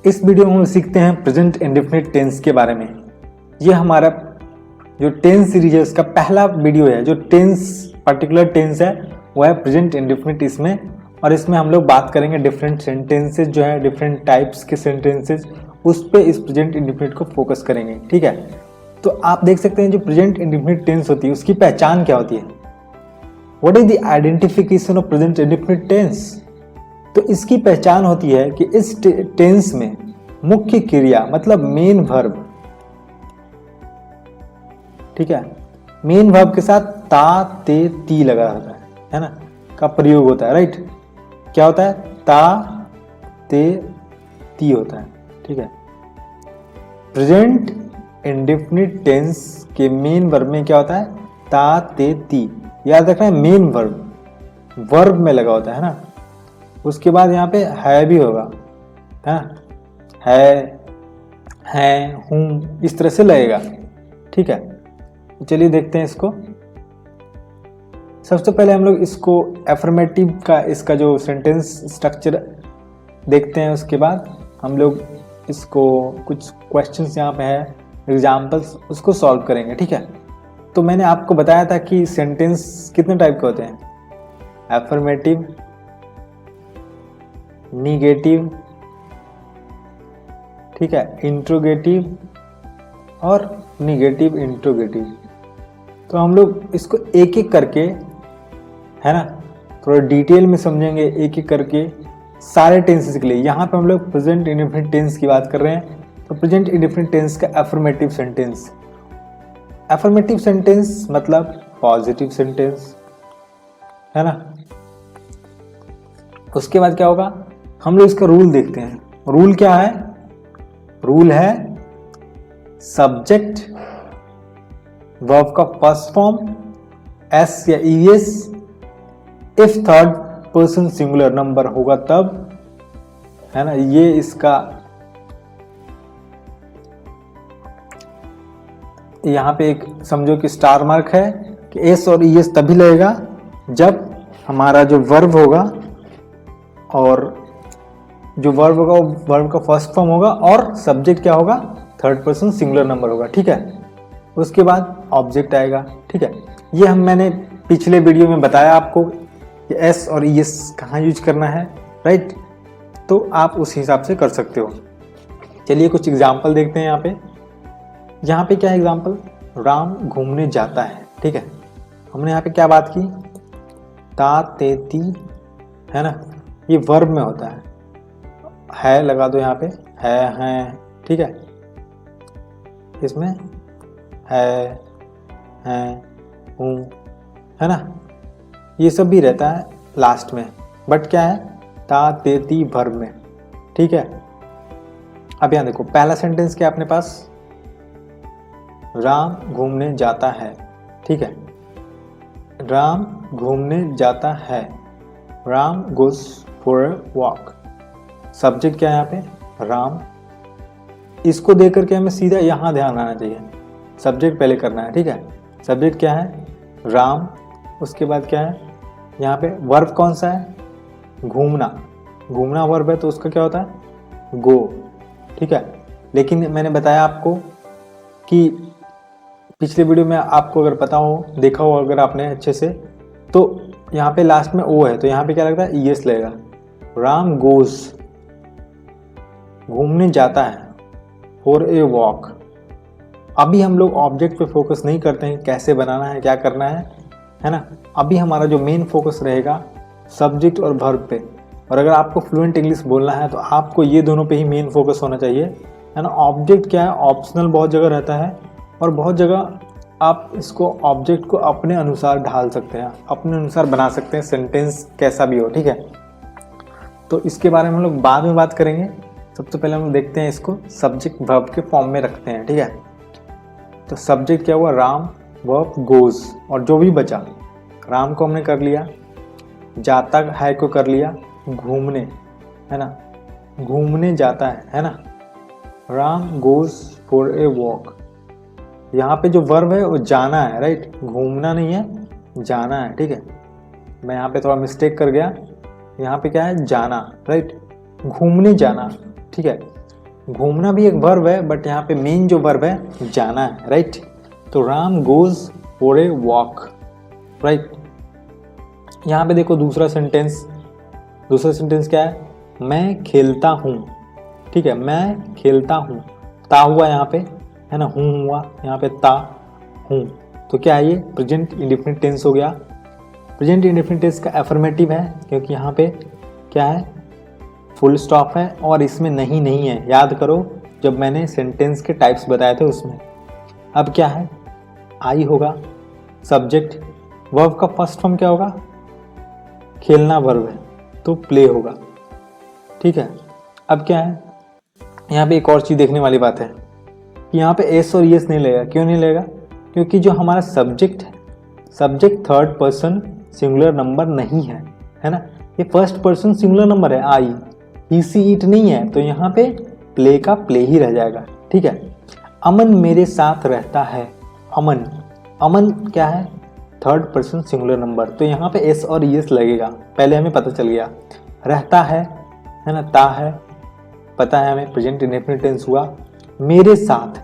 इस वीडियो में हम सीखते हैं प्रेजेंट इंडेफिनिट टेंस के बारे में। ये हमारा जो टेंस सीरीज है उसका पहला वीडियो है। जो टेंस पर्टिकुलर टेंस है वो है प्रेजेंट इंडेफिनिट इसमें, और इसमें हम लोग बात करेंगे डिफरेंट सेंटेंसेस जो है, डिफरेंट टाइप्स के सेंटेंसेस, उस पे इस प्रेजेंट इंडेफिनिट को फोकस करेंगे। ठीक है, तो आप देख सकते हैं जो प्रेजेंट इंडेफिनिट टेंस होती है उसकी पहचान क्या होती है। What is the identification of present indefinite tense? तो इसकी पहचान होती है कि इस टेंस में मुख्य क्रिया मतलब मेन वर्ब, ठीक है, मेन वर्ब के साथ ता ते ती लगा होता है ना, का प्रयोग होता है। राइट, क्या होता है? ता ते ती होता है। ठीक है, प्रेजेंट इंडेफिनिट टेंस के मेन वर्ब में क्या होता है? ता ते ती। याद रखना है, मेन वर्ब में लगा होता है ना। उसके बाद यहाँ पे है भी होगा, है ना, है, हूँ, इस तरह से लगेगा। ठीक है, चलिए देखते हैं इसको। सबसे पहले हम लोग इसको एफर्मेटिव का इसका जो सेंटेंस स्ट्रक्चर देखते हैं। उसके बाद हम लोग इसको कुछ क्वेश्चंस यहाँ पे है, एग्जाम्पल्स, उसको सॉल्व करेंगे। ठीक है, तो मैंने आपको बताया था कि सेंटेंस कितने टाइप के होते हैं? एफर्मेटिव, निगेटिव, ठीक है, इंट्रोगेटिव और निगेटिव इंट्रोगेटिव। तो हम लोग इसको एक एक करके, है ना, थोड़ा डिटेल में समझेंगे एक एक करके सारे टेंसेस के लिए। यहाँ पे हम लोग प्रेजेंट इंडेफिनिट टेंस की बात कर रहे हैं, तो प्रेजेंट इंडेफिनिट टेंस का एफर्मेटिव सेंटेंस। एफर्मेटिव सेंटेंस मतलब पॉजिटिव सेंटेंस, है ना। उसके बाद क्या होगा, हम लोग इसका रूल देखते हैं। रूल क्या है? रूल है सब्जेक्ट वर्ब का फर्स्ट फॉर्म एस या es, if third person singular number होगा तब, है ना। ये इसका यहां पे एक समझो कि स्टार मार्क है कि एस और ईएस तभी लगेगा जब हमारा जो वर्ब होगा, और जो वर्ब होगा वो वर्ब का फर्स्ट फॉर्म होगा, और सब्जेक्ट क्या होगा? थर्ड पर्सन सिंगुलर नंबर होगा। ठीक है, उसके बाद ऑब्जेक्ट आएगा। ठीक है, ये मैंने पिछले वीडियो में बताया आपको कि एस और ईएस कहाँ यूज करना है। राइट, तो आप उस हिसाब से कर सकते हो। चलिए कुछ एग्जाम्पल देखते हैं। यहाँ पे क्या है एग्जाम्पल? राम घूमने जाता है। ठीक है, हमने यहाँ पे क्या बात की? ता ते ती, है ना, ये वर्ब में होता है लगा दो यहाँ पे, है, ठीक है, इसमें है, हूँ, है ना, ये सब भी रहता है लास्ट में, बट क्या है? ता ते ती वर्ब में। ठीक है, अब यहाँ देखो पहला सेंटेंस क्या है अपने पास? राम घूमने जाता है। ठीक है, राम घूमने जाता है, राम गोes फॉर अ वॉक। सब्जेक्ट क्या है यहाँ पे? राम। इसको देख करके हमें सीधा यहाँ ध्यान आना चाहिए, सब्जेक्ट पहले करना है। ठीक है, सब्जेक्ट क्या है? राम। उसके बाद क्या है यहाँ पे? वर्ब कौन सा है? घूमना। घूमना वर्ब है तो उसका क्या होता है? गो। ठीक है, लेकिन मैंने बताया आपको कि पिछले वीडियो में आपको अगर पता हो, देखा हो अगर आपने अच्छे से, तो यहाँ पे लास्ट में ओ है तो यहाँ पे क्या लगता है? ईएस लगेगा। राम गोज, घूमने जाता है, फॉर ए वॉक। अभी हम लोग ऑब्जेक्ट पे फोकस नहीं करते हैं, कैसे बनाना है, क्या करना है ना। अभी हमारा जो मेन फोकस रहेगा सब्जेक्ट और वर्ब पे। और अगर आपको फ्लुएंट इंग्लिश बोलना है तो आपको ये दोनों पे ही मेन फोकस होना चाहिए, है ना। ऑब्जेक्ट क्या है? ऑप्शनल बहुत जगह रहता है, और बहुत जगह आप इसको ऑब्जेक्ट को अपने अनुसार ढाल सकते हैं, अपने अनुसार बना सकते हैं, सेंटेंस कैसा भी हो। ठीक है, तो इसके बारे में हम लोग बाद में बात करेंगे। सबसे पहले हम लोग देखते हैं इसको सब्जेक्ट वर्ब के फॉर्म में रखते हैं। ठीक है, तो सब्जेक्ट क्या हुआ? राम, वर्ब गोज, और जो भी बचा, राम को हमने कर लिया, जाता है को कर लिया, घूमने, है ना, घूमने जाता है ना, Ram goes for a walk. यहाँ पे जो वर्ब है वो जाना है। राइट, घूमना नहीं है, जाना है। ठीक है, मैं यहाँ पे थोड़ा मिस्टेक कर गया, यहाँ पे क्या है? जाना। राइट, घूमने जाना। ठीक है, घूमना भी एक वर्ब है, बट यहाँ पे मेन जो वर्ब है जाना है, राइट। तो Ram goes for a walk, right. यहाँ पे देखो दूसरा सेंटेंस क्या है, मैं खेलता हूँ, ठीक है, मैं खेलता हूँ, ता हुआ यहाँ पे, है ना, हूँ हुआ यहाँ पे, ता हूँ, तो क्या है ये प्रेजेंट इंडेफिनिट टेंस हो गया। प्रेजेंट इंडेफिनिट टेंस का एफर्मेटिव है, क्योंकि यहाँ पे क्या है, फुल स्टॉप है और इसमें नहीं है। याद करो जब मैंने सेंटेंस के टाइप्स बताए थे उसमें। अब क्या है, आई होगा सब्जेक्ट, वर्ब का फर्स्ट फॉर्म क्या होगा, खेलना वर्ब है तो प्ले होगा, ठीक है। अब क्या है, यहाँ पे एक और चीज़ देखने वाली बात है कि यहाँ पे एस और यस नहीं लगेगा। क्यों नहीं लगेगा, क्योंकि जो हमारा सब्जेक्ट है, subject third person singular number नहीं है, है ना, ये फर्स्ट पर्सन सिंगुलर नंबर है, आई, ही सी इट नहीं है, तो यहाँ पे प्ले का प्ले ही रह जाएगा, ठीक है। अमन मेरे साथ रहता है, अमन क्या है, थर्ड पर्सन सिंगुलर नंबर, तो यहाँ पे एस और यस लगेगा, पहले हमें पता चल गया। रहता है ना, ता है, पता है हमें, प्रेजेंट इंडेफिनिट टेंस हुआ, मेरे साथ,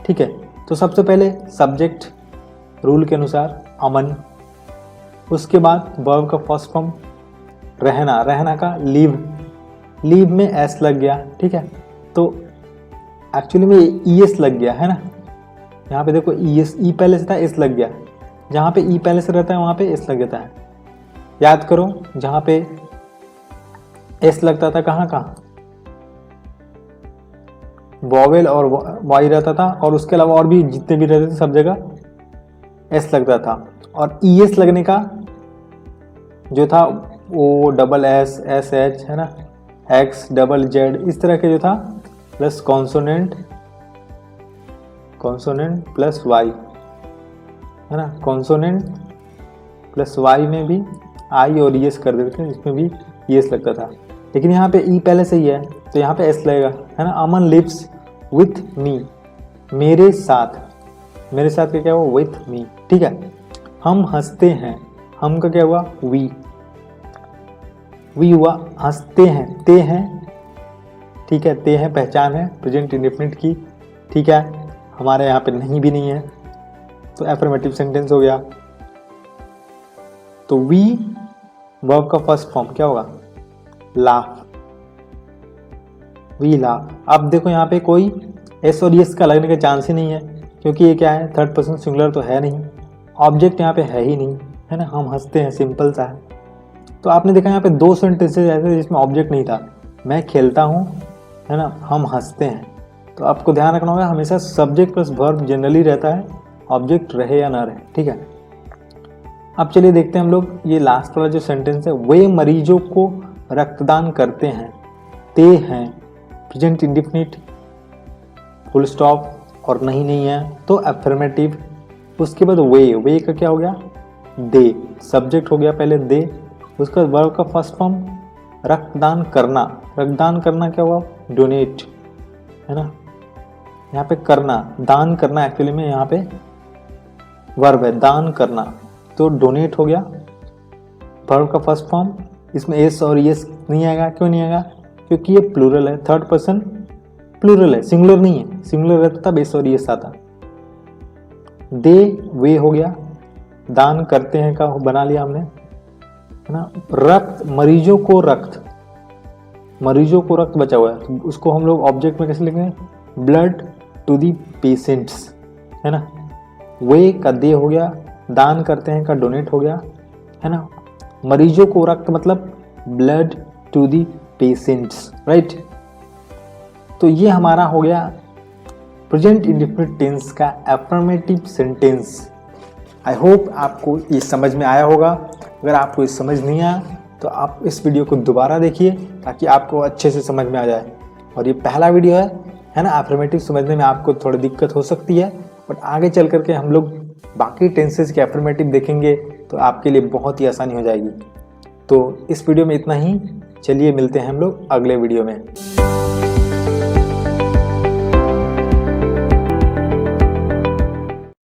ठीक है। तो सबसे पहले सब्जेक्ट रूल के अनुसार अमन, उसके बाद वर्ब का फर्स्ट फॉर्म रहना का लीव में एस लग गया, ठीक है। तो एक्चुअली में ई एस लग गया, है ना, यहाँ पे देखो ई पहले से था, एस लग गया, जहाँ पे ई पहले से रहता है वहाँ पे एस लग जाता है। याद करो जहाँ पे एस लगता था कहाँ, वॉवेल और वाई रहता था, और उसके अलावा और भी जितने भी रहते थे सब जगह एस लगता था। और ई एस लगने का जो था o double s s h, है ना, एक्स डबल जेड, इस तरह के जो था, प्लस कॉन्सोनेंट प्लस वाई, है ना, कॉन्सोनेंट प्लस वाई में भी आई और यस कर देते थे, इसमें भी यस लगता था। लेकिन यहाँ पे ई पहले से ही है तो यहाँ पे एस लगेगा, है ना। अमन लिव्स विथ मी, मेरे साथ का क्या हुआ, विथ मी, ठीक है। हम हंसते हैं, हम का क्या हुआ, वी हुआ, हंसते हैं, ते हैं, ठीक है, ते हैं पहचान है प्रेजेंट इंडेफिनिट की, ठीक है। हमारे यहाँ पे नहीं भी नहीं है, तो एफर्मेटिव सेंटेंस हो गया। तो वी वर्ब का फर्स्ट फॉर्म क्या होगा, लाफ, वी लाफ। अब देखो यहाँ पे कोई एस और यस का लगने का चांस ही नहीं है, क्योंकि ये क्या है, थर्ड पर्सन सिंगुलर तो है नहीं, ऑब्जेक्ट यहाँ पे है ही नहीं, है ना, हम हंसते हैं, सिंपल सा है। तो आपने देखा यहाँ पे दो सेंटेंसेस ऐसे जिसमें ऑब्जेक्ट नहीं था, मैं खेलता हूँ, है ना, हम हंसते हैं। तो आपको ध्यान रखना होगा हमेशा सब्जेक्ट प्लस वर्ब जनरली रहता है, ऑब्जेक्ट रहे या ना रहे, ठीक है। अब चलिए देखते हैं हम लोग ये लास्ट वाला जो सेंटेंस है, वे मरीजों को रक्तदान करते हैं, ते हैं प्रेजेंट इंडेफिनिट, फुल स्टॉप और नहीं है तो अफर्मेटिव। उसके बाद वे का क्या हो गया, दे, सब्जेक्ट हो गया पहले दे, उसका वर्ब का फर्स्ट फॉर्म रक्तदान करना क्या हुआ, डोनेट, है ना, यहाँ पे करना, दान करना एक्चुअली में यहाँ पे वर्ब है, दान करना, तो डोनेट हो गया वर्ब का फर्स्ट फॉर्म। इसमें एस और यस नहीं आएगा, क्यों नहीं आएगा, क्योंकि ये प्लूरल है, थर्ड पर्सन प्लूरल है, सिंगुलर नहीं है, सिंगुलर रहता तब एस और यस आता। दे वे हो गया, दान करते हैं का बना लिया हमने, है ना। रक्त, मरीजों को रक्त बचा हुआ है, तो उसको हम लोग ऑब्जेक्ट में कैसे लिखेंगे, ब्लड टू दी पेशेंट्स, है ना। वे का दे हो गया, दान करते हैं का डोनेट हो गया, है ना। मरीजों को रक्त मतलब blood to the patients, right. तो ये हमारा हो गया प्रेजेंट इंडेफिनिट टेंस का अफर्मेटिव सेंटेंस। आई होप आपको ये समझ में आया होगा। अगर आपको ये समझ नहीं आया तो आप इस वीडियो को दोबारा देखिए ताकि आपको अच्छे से समझ में आ जाए। और ये पहला वीडियो है ना, अफर्मेटिव समझने में आपको थोड़ी दिक्कत हो सकती है, बट आगे चल करके हम लोग बाकी टेंसेस के अफर्मेटिव देखेंगे तो आपके लिए बहुत ही आसानी हो जाएगी। तो इस वीडियो में इतना ही, चलिए मिलते हैं हम लोग अगले वीडियो में।